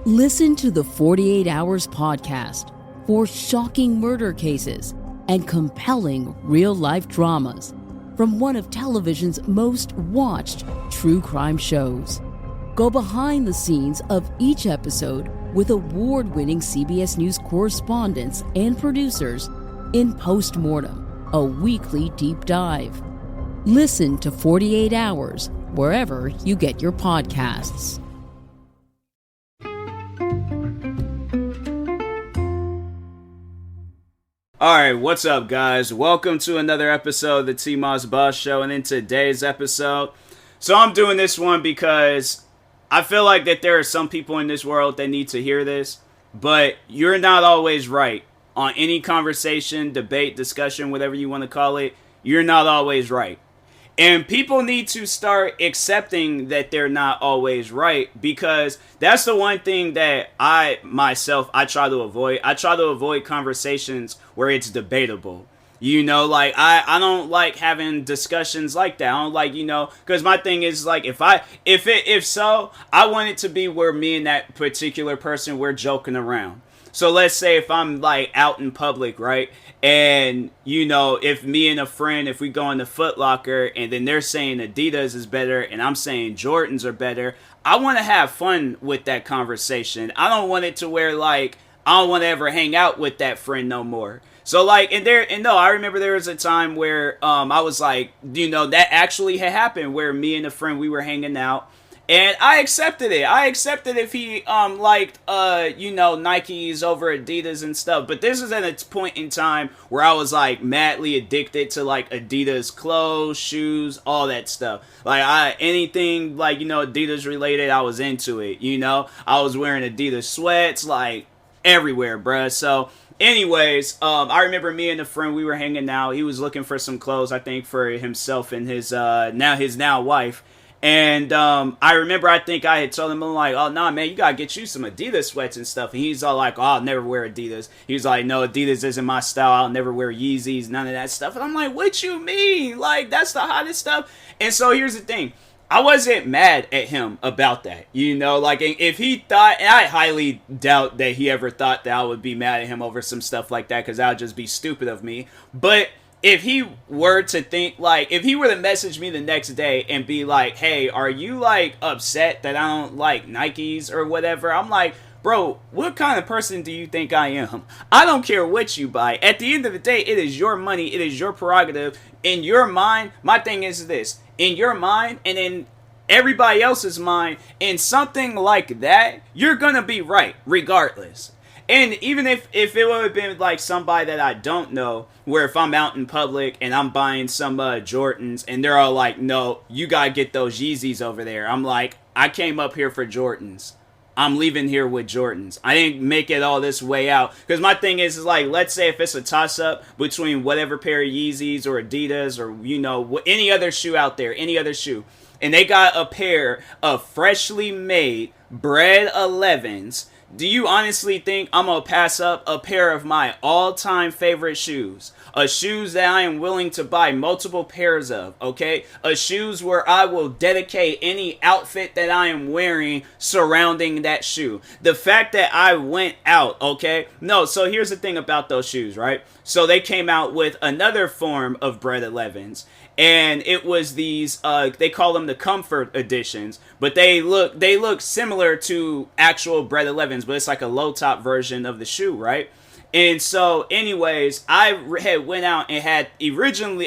Listen to the 48 Hours podcast for shocking murder cases and compelling real-life dramas from one of television's most watched true crime shows. Go behind the scenes of each episode with award-winning CBS News correspondents and producers in Postmortem, a weekly deep dive. Listen to 48 Hours wherever you get your podcasts. Alright, what's up guys? Welcome to another episode of the TMossBoss Show, and in today's episode, so I'm doing this one because I feel like that there are some people in this world that need to hear this, but you're not always right. On any conversation, debate, discussion, whatever you want to call it, you're not always right. And people need to start accepting that they're not always right, because that's the one thing that I try to avoid. I try to avoid conversations where it's debatable. You know, like, I don't like having discussions like that. I don't like, because my thing is, like, if I want it to be where me and that particular person, we're joking around. So let's say if I'm, like, out in public, right? And, if me and a friend, if we go into Foot Locker and then they're saying Adidas is better and I'm saying Jordans are better, I want to have fun with that conversation. I don't want it to where, like, I don't want to ever hang out with that friend no more. So, like, I remember there was a time where I was like, that actually had happened where me and a friend, we were hanging out. And I accepted it. I accepted if he liked Nikes over Adidas and stuff. But this is at a point in time where I was like madly addicted to like Adidas clothes, shoes, all that stuff. Like anything like Adidas related, I was into it. I was wearing Adidas sweats like everywhere, bruh. So anyways, I remember me and a friend, we were hanging out. He was looking for some clothes, I think, for himself and his now wife. And I remember, I think I had told him, I'm like, oh, nah, man, you got to get you some Adidas sweats and stuff. And he's all like, oh, I'll never wear Adidas. He's like, no, Adidas isn't my style. I'll never wear Yeezys, none of that stuff. And I'm like, what you mean? Like, that's the hottest stuff. And so here's the thing. I wasn't mad at him about that, like if he thought, and I highly doubt that he ever thought that I would be mad at him over some stuff like that, because that would just be stupid of me. But if he were to think, like, if he were to message me the next day and be like, hey, are you, like, upset that I don't like Nikes or whatever? I'm like, bro, what kind of person do you think I am? I don't care what you buy. At the end of the day, it is your money. It is your prerogative. In your mind, my thing is this. In your mind and in everybody else's mind, in something like that, you're going to be right regardless. And even if it would have been like somebody that I don't know, where if I'm out in public and I'm buying some Jordans and they're all like, no, you got to get those Yeezys over there. I'm like, I came up here for Jordans. I'm leaving here with Jordans. I didn't make it all this way out. Because my thing is like, let's say if it's a toss-up between whatever pair of Yeezys or Adidas or, any other shoe out there, any other shoe. And they got a pair of freshly made Bread 11s. Do you honestly think I'm going to pass up a pair of my all-time favorite shoes? A shoes that I am willing to buy multiple pairs of, okay? A shoes where I will dedicate any outfit that I am wearing surrounding that shoe. The fact that I went out, okay? No, so here's the thing about those shoes, right? So they came out with another form of Bread 11s. And it was these, they call them the comfort editions, but they look similar to actual Bread 11s, but it's like a low top version of the shoe, right? And so anyways, I had went out and had originally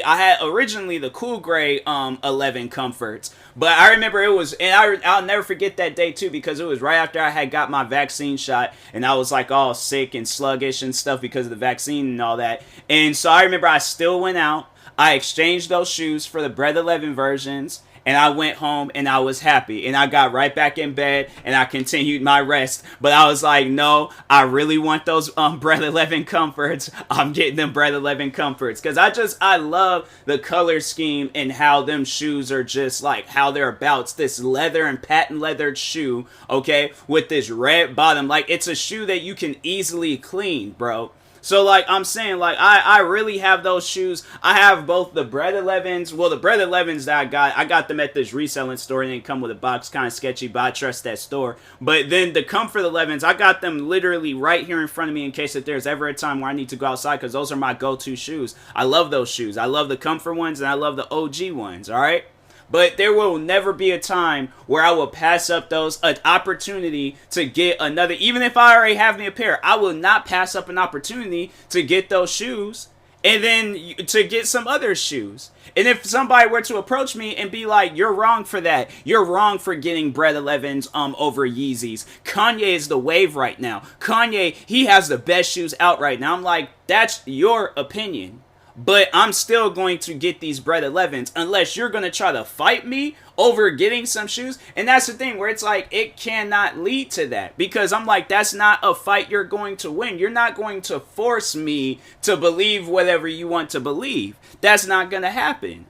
the cool gray 11 comforts, but I remember it was, and I'll never forget that day too, because it was right after I had got my vaccine shot and I was like all sick and sluggish and stuff because of the vaccine and all that. And so I remember I still went out. I exchanged those shoes for the Bread 11 versions, and I went home and I was happy. And I got right back in bed and I continued my rest. But I was like, no, I really want those Bread 11 comforts. I'm getting them Bread 11 comforts. Because I love the color scheme and how them shoes are just like how they're about. It's this leather and patent leathered shoe, okay, with this red bottom. Like, it's a shoe that you can easily clean, bro. So, like, I'm saying, like, I really have those shoes. I have both the Bread 11s. Well, the Bread 11s that I got them at this reselling store, and they come with a box, kind of sketchy, but I trust that store. But then the Comfort 11s, I got them literally right here in front of me in case that there's ever a time where I need to go outside, because those are my go-to shoes. I love those shoes. I love the Comfort ones, and I love the OG ones, all right? But there will never be a time where I will pass up an opportunity to get another. Even if I already have me a pair, I will not pass up an opportunity to get those shoes and then to get some other shoes. And if somebody were to approach me and be like, you're wrong for that. You're wrong for getting Bread 11s over Yeezys. Kanye is the wave right now. Kanye, he has the best shoes out right now. I'm like, that's your opinion. But I'm still going to get these Bread 11s unless you're going to try to fight me over getting some shoes. And that's the thing where it's like, it cannot lead to that. Because I'm like, that's not a fight you're going to win. You're not going to force me to believe whatever you want to believe. That's not going to happen.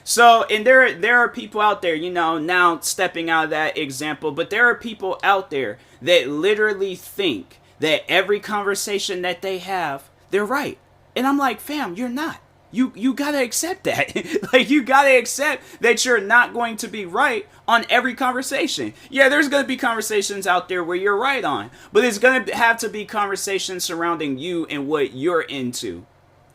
So, and there are people out there, you know, now stepping out of that example, but there are people out there that literally think that every conversation that they have, they're right. And I'm like, fam, you're not. You gotta accept that. Like, you gotta accept that you're not going to be right on every conversation. Yeah, there's gonna be conversations out there where you're right on. But it's gonna have to be conversations surrounding you and what you're into.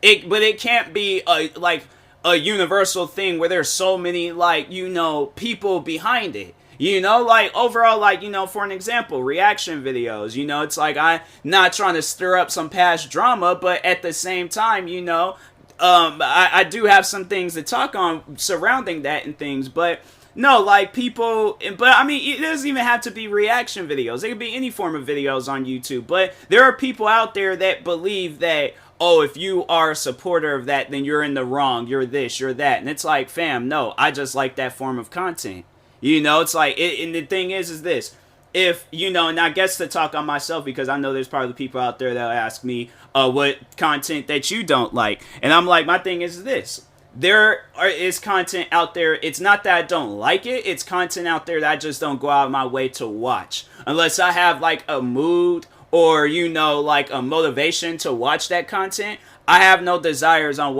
But it can't be a universal thing where there's so many, like, you know, people behind it. You know, like, overall, like, you know, for an example, reaction videos, you know, it's like, I'm not trying to stir up some past drama, but at the same time, you know, I do have some things to talk on surrounding that and things, but no, like, people, but I mean, it doesn't even have to be reaction videos. It could be any form of videos on YouTube, but there are people out there that believe that, oh, if you are a supporter of that, then you're in the wrong, you're this, you're that, and it's like, fam, no, I just like that form of content. You know, it's like, and the thing is this, if, you know, and I guess to talk on myself, because I know there's probably people out there that'll ask me, what content that you don't like, and I'm like, my thing is this, is content out there, it's not that I don't like it, it's content out there that I just don't go out of my way to watch, unless I have, like, a mood, or, you know, like, a motivation to watch that content. I have no desires on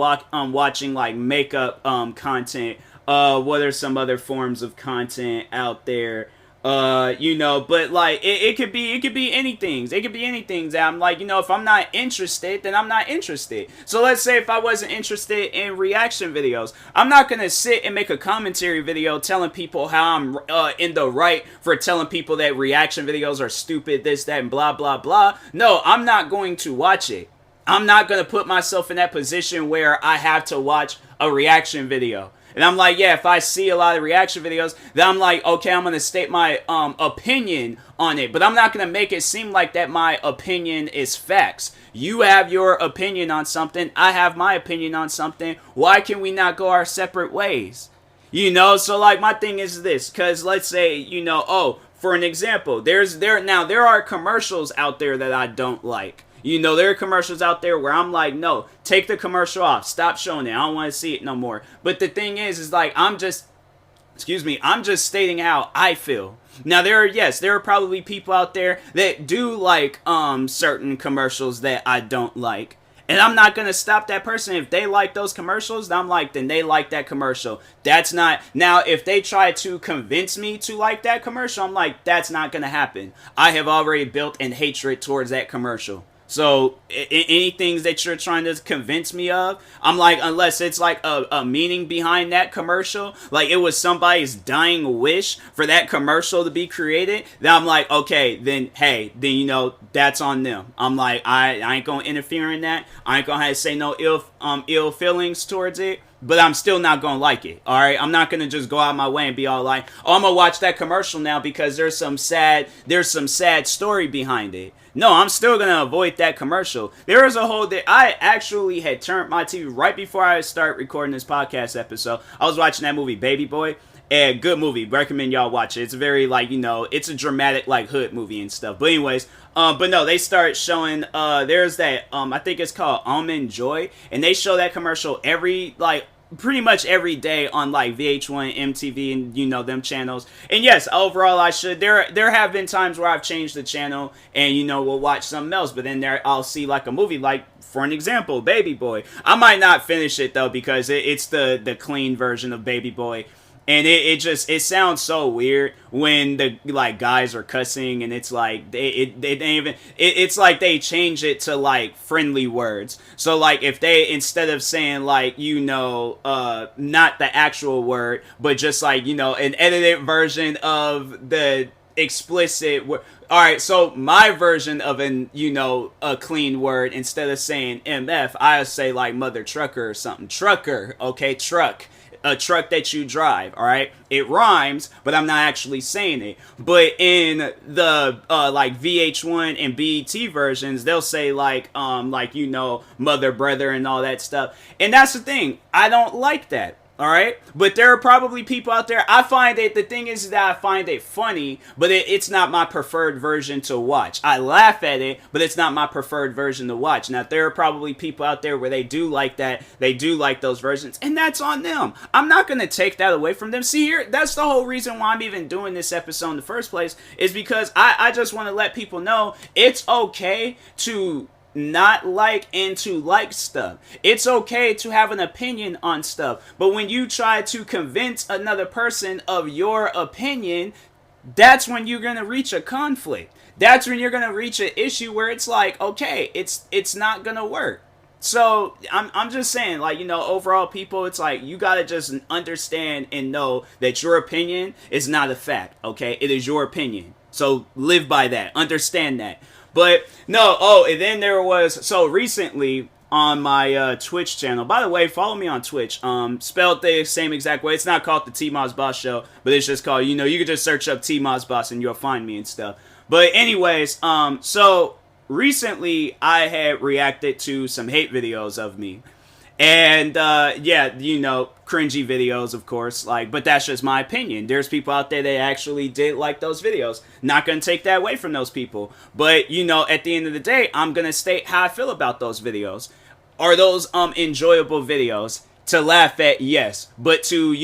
watching, like, makeup, content. What are some other forms of content out there? You know, but like it could be anything. It could be anything that I'm like, you know, if I'm not interested, then I'm not interested. So let's say if I wasn't interested in reaction videos, I'm not gonna sit and make a commentary video telling people how I'm in the right for telling people that reaction videos are stupid, this, that, and blah, blah, blah. No, I'm not going to watch it. I'm not gonna put myself in that position where I have to watch a reaction video. And I'm like, yeah, if I see a lot of reaction videos, then I'm like, okay, I'm going to state my opinion on it. But I'm not going to make it seem like that my opinion is facts. You have your opinion on something. I have my opinion on something. Why can we not go our separate ways? You know, so like my thing is this. Because let's say, you know, oh, for an example, there are commercials out there that I don't like. You know, there are commercials out there where I'm like, no, take the commercial off. Stop showing it. I don't want to see it no more. But the thing is like, I'm just stating how I feel. Now, there are probably people out there that do like certain commercials that I don't like. And I'm not going to stop that person. If they like those commercials, I'm like, then they like that commercial. That's not... Now, if they try to convince me to like that commercial, I'm like, that's not going to happen. I have already built in hatred towards that commercial. So, anything that you're trying to convince me of, I'm like, unless it's like a meaning behind that commercial, like it was somebody's dying wish for that commercial to be created, then I'm like, okay, then, hey, then, you know, that's on them. I'm like, I ain't gonna interfere in that. I ain't gonna have to say no ill feelings towards it. But I'm still not going to like it, all right? I'm not going to just go out of my way and be all like, oh, I'm going to watch that commercial now because there's some sad story behind it. No, I'm still going to avoid that commercial. There was a whole day, I actually had turned my TV right before I start recording this podcast episode. I was watching that movie, Baby Boy. And good movie. Recommend y'all watch it. It's very, like, you know, it's a dramatic, like, hood movie and stuff. But anyways, but no, they start showing, there's that, I think it's called Almond Joy. And they show that commercial every, like, pretty much every day on like VH1, MTV, and them channels. And yes, overall I should. There have been times where I've changed the channel and we'll watch something else, but then there I'll see like a movie, like for an example, Baby Boy. I might not finish it though because it's the clean version of Baby Boy. And it sounds so weird when the like guys are cussing, and it's like it's like they change it to like friendly words. So like if they, instead of saying like not the actual word, but just like an edited version of the explicit word. All right, so my version of a clean word, instead of saying MF, I say like mother trucker or something. Trucker, okay, truck. A truck that you drive, all right? It rhymes, but I'm not actually saying it. But in the like VH1 and BET versions, they'll say like mother, brother, and all that stuff. And that's the thing. I don't like that. All right, but there are probably people out there. I find it. The thing is that I find it funny, but it's not my preferred version to watch. I laugh at it, but it's not my preferred version to watch. Now, there are probably people out there where they do like that. They do like those versions, and that's on them. I'm not gonna take that away from them. See here, that's the whole reason why I'm even doing this episode in the first place, is because I just want to let people know it's okay to not like and to like stuff. It's okay to have an opinion on stuff. But when you try to convince another person of your opinion, that's when you're going to reach a conflict. That's when you're going to reach an issue where it's like, okay, it's not going to work. So I'm just saying, like, overall, people, it's like you got to just understand and know that your opinion is not a fact, okay? It is your opinion. So live by that. Understand that. But no, and then there was, so recently on my Twitch channel, by the way, follow me on Twitch, spelled the same exact way. It's not called the TMossBoss Show, but it's just called, you can just search up TMossBoss and you'll find me and stuff. But anyways, so recently I had reacted to some hate videos of me. And cringy videos, of course, but that's just my opinion. There's people out there that actually did like those videos. Not gonna take that away from those people. But at the end of the day, I'm gonna state how I feel about those videos. Are those enjoyable videos to laugh at? Yes. But to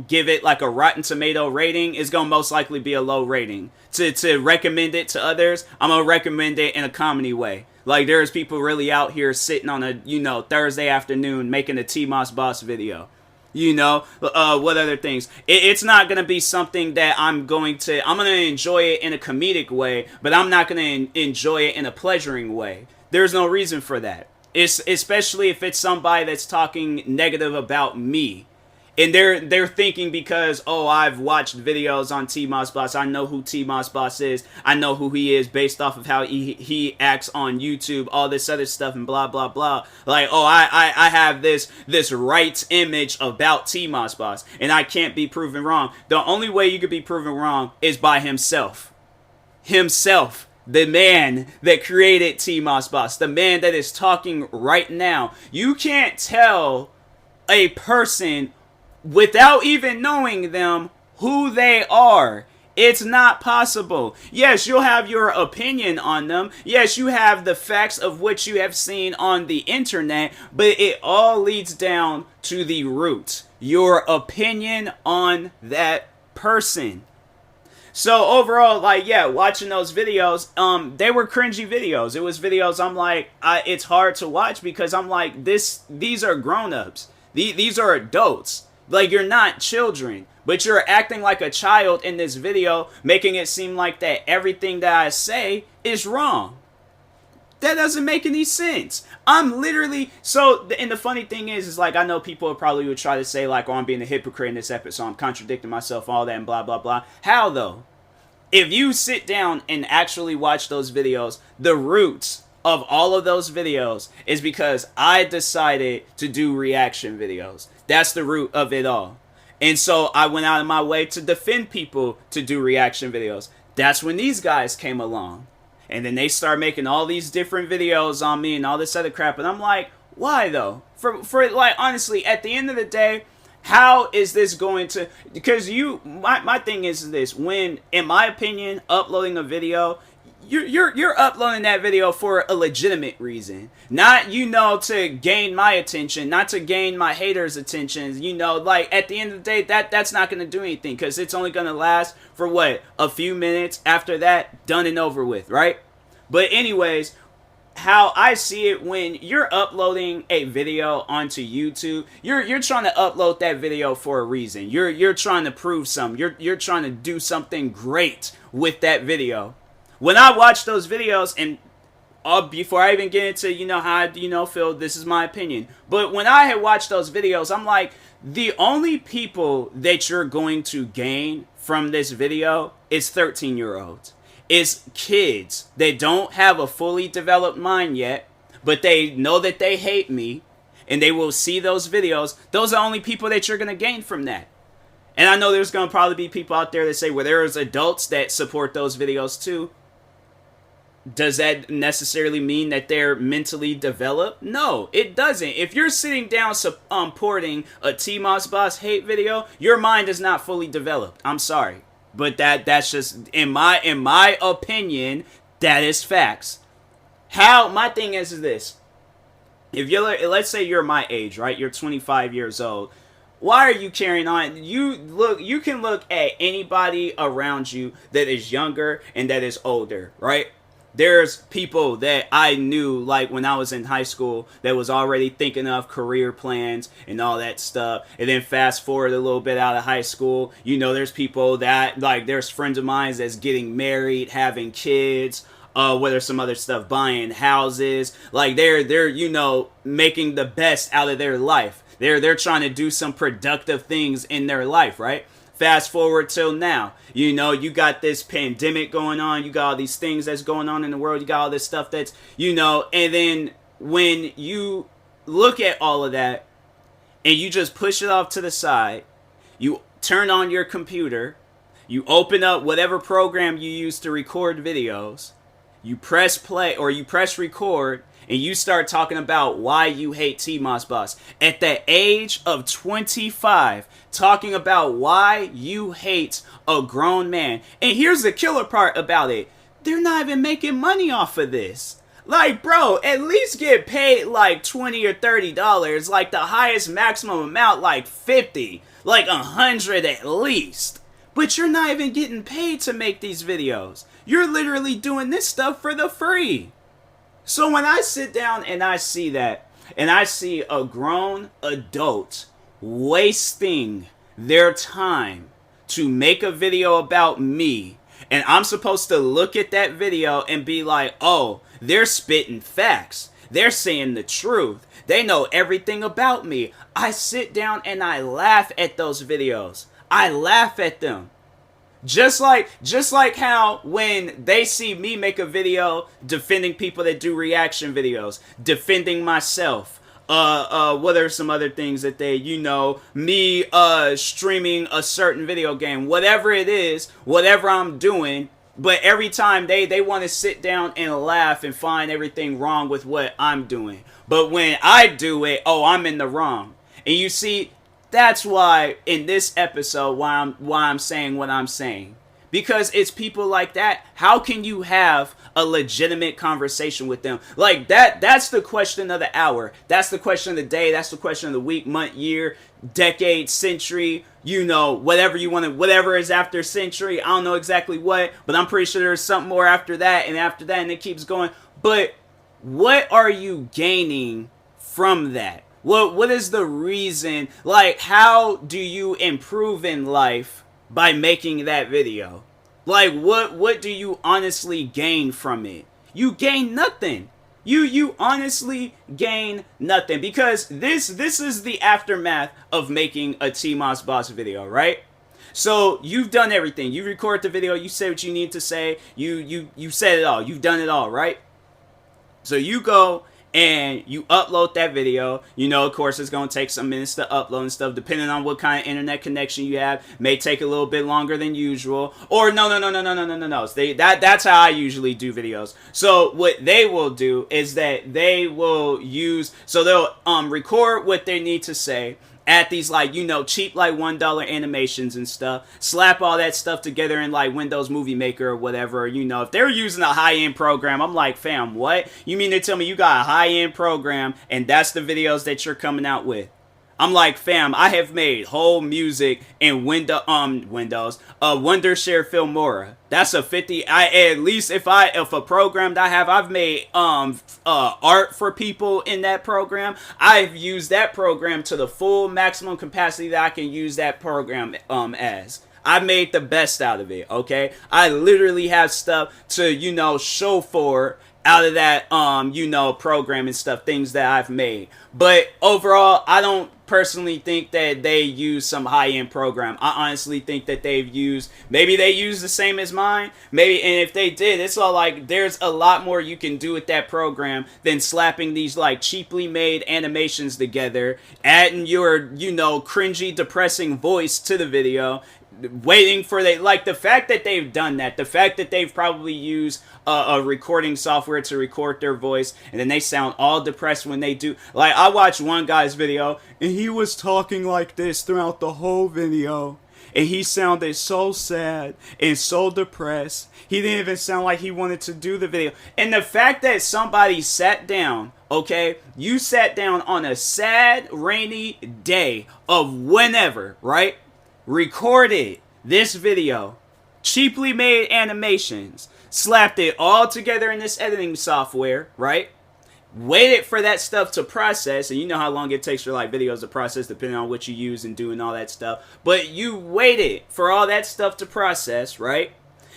give it like a Rotten Tomato rating is gonna most likely be a low rating. To recommend it to others, I'm gonna recommend it in a comedy way. Like, there's people really out here sitting on a, Thursday afternoon making a TMossBoss video. What other things? It's not going to be something that I'm going to enjoy it in a comedic way, but I'm not going to enjoy it in a pleasuring way. There's no reason for that. It's especially if it's somebody that's talking negative about me. And they're thinking because, I've watched videos on TMossBoss, I know who TMossBoss is, I know who he is based off of how he acts on YouTube, all this other stuff, and blah, blah, blah. Like, I have this right image about TMossBoss, and I can't be proven wrong. The only way you could be proven wrong is by himself. Himself. The man that created TMossBoss. The man that is talking right now. You can't tell a person without even knowing them who they are. It's not possible. Yes, you'll have your opinion on them. Yes, you have the facts of what you have seen on the internet, but it all leads down to the root. Your opinion on that person. So overall, watching those videos, they were cringy videos. It was videos I'm like, it's hard to watch because I'm like, these are grown-ups. These are adults. Like, you're not children, but you're acting like a child in this video, making it seem like that everything that I say is wrong. That doesn't make any sense. I'm literally, and the funny thing is like, I know people probably would try to say like, I'm being a hypocrite in this episode, I'm contradicting myself, all that, and blah, blah, blah. How though? If you sit down and actually watch those videos, the roots of all of those videos is because I decided to do reaction videos. That's the root of it all. And so I went out of my way to defend people to do reaction videos. That's when these guys came along. And then they start making all these different videos on me and all this other crap. And I'm like, why though? For like, honestly, at the end of the day, how is this going to, because my thing is this, when, in my opinion, uploading a video, you're uploading that video for a legitimate reason, not to gain my attention, not to gain my haters' attention. Like at the end of the day, that's not gonna do anything because it's only gonna last for what, a few minutes. After that, done and over with, right? But anyways, how I see it, when you're uploading a video onto YouTube, you're trying to upload that video for a reason. You're trying to prove something. You're trying to do something great with that video. When I watch those videos, and before I even get into how I feel, this is my opinion. But when I had watched those videos, I'm like, the only people that you're going to gain from this video is 13-year-olds. It's kids that don't have a fully developed mind yet, but they know that they hate me, and they will see those videos. Those are the only people that you're going to gain from that. And I know there's going to probably be people out there that say, well, there's adults that support those videos too. Does that necessarily mean that they're mentally developed? No, it doesn't. If you're sitting down supporting a TMossBoss hate video, your mind is not fully developed. I'm sorry. But that's just, in my opinion, that is facts. My thing is this. If let's say you're my age, right? You're 25 years old. Why are you carrying on? You can look at anybody around you that is younger and that is older, right? There's people that I knew, like when I was in high school, that was already thinking of career plans and all that stuff. And then fast forward a little bit out of high school, there's people that, like, there's friends of mine that's getting married, having kids, whether some other stuff, buying houses. Like they're making the best out of their life. They're trying to do some productive things in their life, right? Fast forward till now, you got this pandemic going on. You got all these things that's going on in the world. You got all this stuff that's, and then when you look at all of that and you just push it off to the side, you turn on your computer, you open up whatever program you use to record videos, you press play or you press record, and you start talking about why you hate TMossBoss. At the age of 25, talking about why you hate a grown man. And here's the killer part about it. They're not even making money off of this. Like, bro, at least get paid like $20 or $30. Like the highest maximum amount, like 50, like 100 at least. But you're not even getting paid to make these videos. You're literally doing this stuff for the free. So when I sit down and I see that, and I see a grown adult wasting their time to make a video about me, and I'm supposed to look at that video and be like, oh, they're spitting facts. They're saying the truth. They know everything about me. I sit down and I laugh at those videos. I laugh at them. Just like how when they see me make a video defending people that do reaction videos, defending myself, what are some other things that they, me streaming a certain video game, whatever it is, whatever I'm doing, but every time they want to sit down and laugh and find everything wrong with what I'm doing. But when I do it, oh, I'm in the wrong. And you see, that's why in this episode, why I'm saying what I'm saying. Because it's people like that. How can you have a legitimate conversation with them? Like that's the question of the hour. That's the question of the day. That's the question of the week, month, year, decade, century, whatever you want to, whatever is after century. I don't know exactly what, but I'm pretty sure there's something more after that, and it keeps going. But what are you gaining from that? What is the reason? Like, how do you improve in life by making that video? Like, what do you honestly gain from it? You gain nothing. You honestly gain nothing, because this is the aftermath of making a TMossBoss video, right? So you've done everything. You record the video. You say what you need to say. You said it all. You've done it all, right? So you go and you upload that video. Of course, it's going to take some minutes to upload and stuff, depending on what kind of internet connection you have. May take a little bit longer than usual. Or no. That's how I usually do videos. So what they will do is that they will use, so they'll record what they need to say. add these like, you know, cheap like $1 animations and stuff, slap all that stuff together in like Windows Movie Maker or whatever. You know, if they're using a high-end program, I'm like, fam, what? You mean to tell me you got a high-end program and that's the videos that you're coming out with? I'm like, fam, I have made whole music in Wondershare Filmora. That's a 50. At least if a program that I've made art for people in that program. I've used that program to the full maximum capacity that I can use that program as. I made the best out of it, okay? I literally have stuff to, you know, show for out of that, you know, program and stuff, things that I've made. But overall, I don't personally think that they use some high-end program. I honestly think that maybe they use the same as mine, maybe, and if they did, it's all like, there's a lot more you can do with that program than slapping these like cheaply made animations together, adding your, you know, cringy, depressing voice to the video, waiting for the fact that they've done that, the fact that they've probably used a recording software to record their voice, and then they sound all depressed when they do. Like, I watched one guy's video, and he was talking like this throughout the whole video, and he sounded so sad and so depressed. He didn't even sound like he wanted to do the video. And the fact that somebody sat down, okay, you sat down on a sad, rainy day of whenever, right? Recorded this video, cheaply made animations, slapped it all together in this editing software, right? Waited for that stuff to process, and you know how long it takes for like videos to process depending on what you use and doing all that stuff. But you waited for all that stuff to process, right?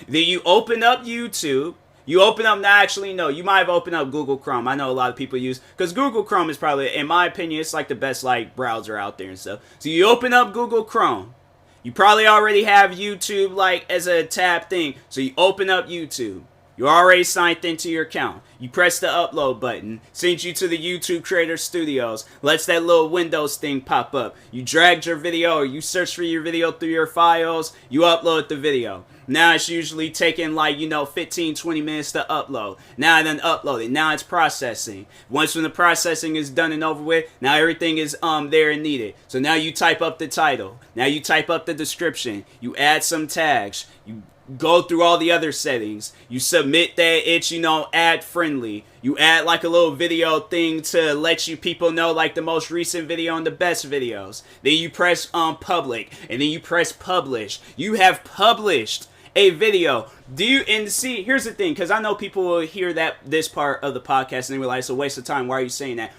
Then you open up YouTube. You open up, you might have opened up Google Chrome. I know a lot of people use, because Google Chrome is probably, in my opinion, it's like the best like browser out there and stuff. So you open up Google Chrome. You probably already have YouTube like as a tab thing. So you open up YouTube. You're already signed into your account. You press the upload button, sends you to the YouTube Creator Studios, lets that little Windows thing pop up. You drag your video, or you search for your video through your files, you upload the video. Now it's usually taking like, 15, 20 minutes to upload. Now I then upload it. Now it's processing. Once when the processing is done and over with, now everything is there and needed. So now you type up the title. Now you type up the description. You add some tags. You go through all the other settings. You submit that it's, ad friendly. You add like a little video thing to let you people know like the most recent video and the best videos. Then you press public, and then you press publish. You have published a video. See, here's the thing, because I know people will hear this part of the podcast and they realize it's a waste of time. Why are you saying that?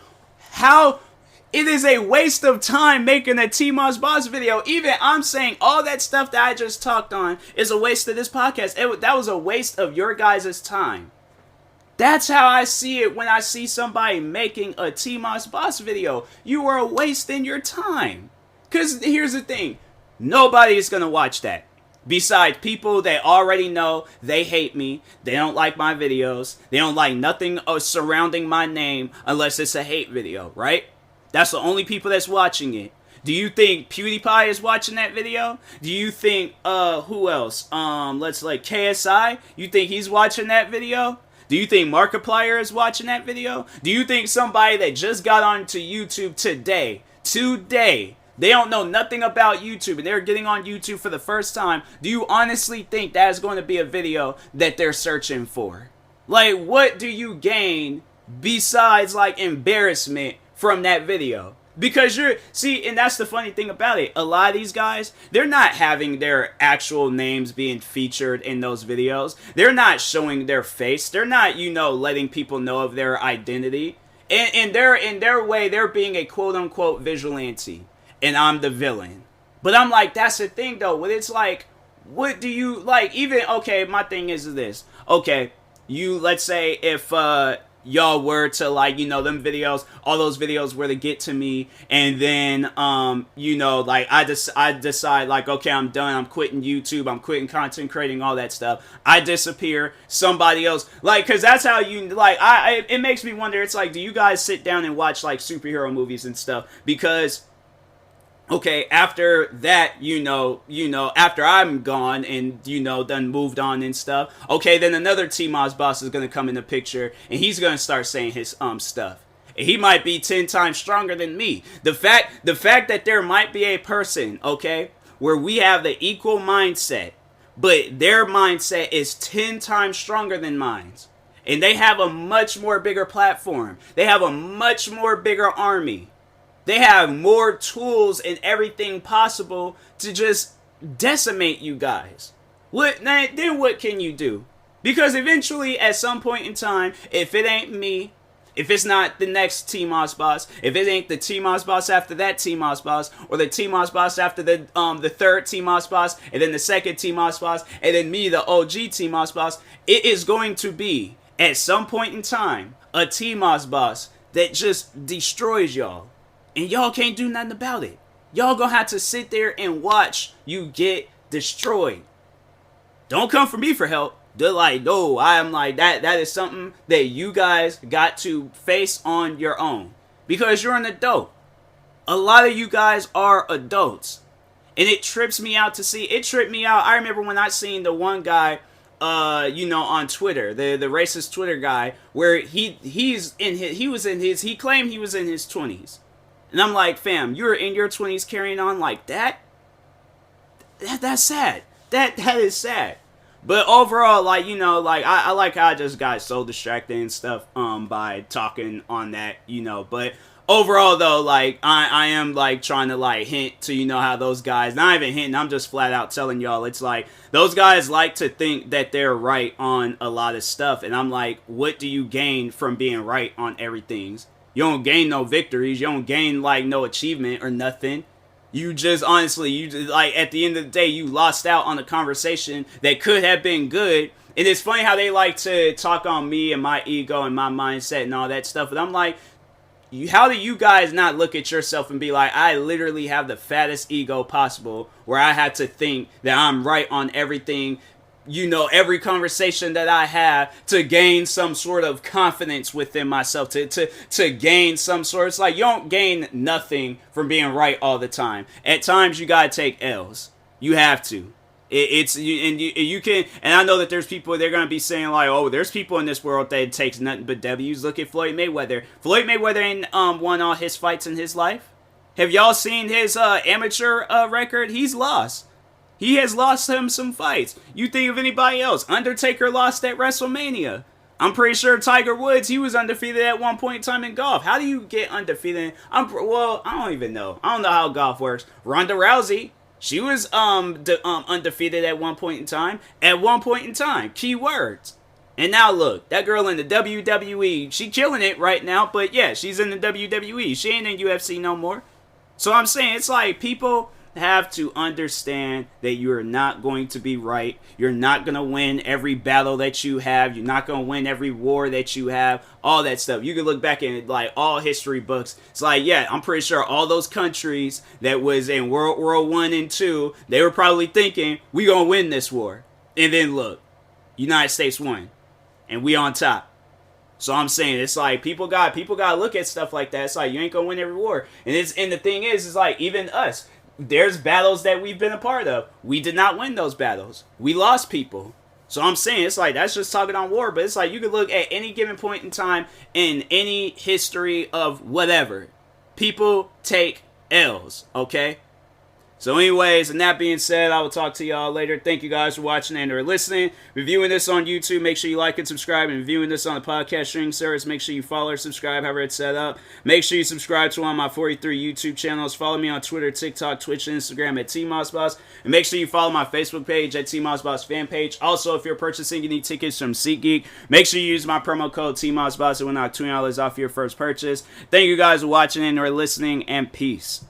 It is a waste of time making a TMossBoss video. Even I'm saying all that stuff that I just talked on is a waste of this podcast. That was a waste of your guys' time. That's how I see it when I see somebody making a TMossBoss video. You are wasting your time. Because here's the thing. Nobody is going to watch that. Besides people that already know they hate me, they don't like my videos, they don't like nothing surrounding my name unless it's a hate video, right? That's the only people that's watching it. Do you think PewDiePie is watching that video? Do you think, who else? KSI? You think he's watching that video? Do you think Markiplier is watching that video? Do you think somebody that just got onto YouTube today, they don't know nothing about YouTube and they're getting on YouTube for the first time, do you honestly think that is going to be a video that they're searching for? Like, what do you gain besides like embarrassment from that video? Because and that's the funny thing about it. A lot of these guys, they're not having their actual names being featured in those videos. They're not showing their face. They're not, letting people know of their identity. And in their way, they're being a quote-unquote vigilante. And I'm the villain. But I'm like, that's the thing, though. When it's like, what do you, like, even, okay, my thing is this. Okay, let's say if, y'all were to, like, them videos, all those videos were to get to me, and then, like, I decide, like, okay, I'm done, I'm quitting YouTube, I'm quitting content creating, all that stuff, I disappear, somebody else, like, because that's how it makes me wonder, it's like, do you guys sit down and watch, like, superhero movies and stuff? Because okay, after that, after I'm gone and, done moved on and stuff, okay, then another TMossBoss is going to come in the picture and he's going to start saying his stuff. He might be 10 times stronger than me. The fact that there might be a person, okay, where we have the equal mindset, but their mindset is 10 times stronger than mine. And they have a much more bigger platform. They have a much more bigger army. They have more tools and everything possible to just decimate you guys. Then what can you do? Because eventually, at some point in time, if it ain't me, if it's not the next TMossBoss, if it ain't the TMossBoss after that TMossBoss, or the TMossBoss after the third TMossBoss, and then the second TMossBoss, and then me, the OG TMossBoss, it is going to be, at some point in time, a TMossBoss that just destroys y'all. And y'all can't do nothing about it. Y'all gonna have to sit there and watch you get destroyed. Don't come for me for help. They're like, no, I am like, that is something that you guys got to face on your own. Because you're an adult. A lot of you guys are adults. And it trips me out to see, it tripped me out. I remember when I seen the one guy, on Twitter, the racist Twitter guy, where he claimed he was in his 20s. And I'm like, fam, you're in your 20s carrying on like that? That's sad. That is sad. But overall, I like how I just got so distracted and stuff by talking on that, but overall though, I am trying to hint to how those guys, not even hinting, I'm just flat out telling y'all, it's like those guys like to think that they're right on a lot of stuff, and I'm like, what do you gain from being right on everything? You don't gain no victories, you don't gain no achievement or nothing. You just, honestly, at the end of the day, you lost out on a conversation that could have been good. And it's funny how they like to talk on me and my ego and my mindset and all that stuff. But I'm like, how do you guys not look at yourself and be like, I literally have the fattest ego possible, where I have to think that I'm right on everything, every conversation that I have, to gain some sort of confidence within myself, to gain some sort. It's like, you don't gain nothing from being right all the time. At times, you gotta take L's. You have to. You can, and I know that there's people, they're gonna be saying oh, there's people in this world that takes nothing but W's. Look at Floyd Mayweather. Floyd Mayweather ain't won all his fights in his life. Have y'all seen his amateur record? He's lost. He has lost him some fights. You think of anybody else? Undertaker lost at WrestleMania. I'm pretty sure Tiger Woods, he was undefeated at one point in time in golf. How do you get undefeated? I don't even know. I don't know how golf works. Ronda Rousey, she was undefeated at one point in time. At one point in time. Key words. And now look, that girl in the WWE, she killing it right now. But yeah, she's in the WWE. She ain't in UFC no more. So I'm saying, it's like people have to understand that you're not going to be right. You're not going to win every battle that you have. You're not going to win every war that you have. All that stuff. You can look back in all history books. It's like, yeah, I'm pretty sure all those countries that was in World War I and II, they were probably thinking, we going to win this war. And then look, United States won. And we on top. So I'm saying, it's like people got to look at stuff like that. It's like, you ain't going to win every war. And the thing is like, even us, there's battles that we've been a part of. We did not win those battles. We lost people. So I'm saying, it's like, that's just talking on war. But it's like, you could look at any given point in time in any history of whatever. People take L's, okay? So anyways, and that being said, I will talk to y'all later. Thank you guys for watching and or listening. Reviewing this on YouTube, make sure you like and subscribe. And reviewing this on the podcast streaming service, make sure you follow or subscribe, however it's set up. Make sure you subscribe to one of my 43 YouTube channels. Follow me on Twitter, TikTok, Twitch, and Instagram at TMossBoss. And make sure you follow my Facebook page at TMossBoss fan page. Also, if you're purchasing any tickets from SeatGeek, make sure you use my promo code TMossBoss. It will knock $20 off your first purchase. Thank you guys for watching and or listening, and peace.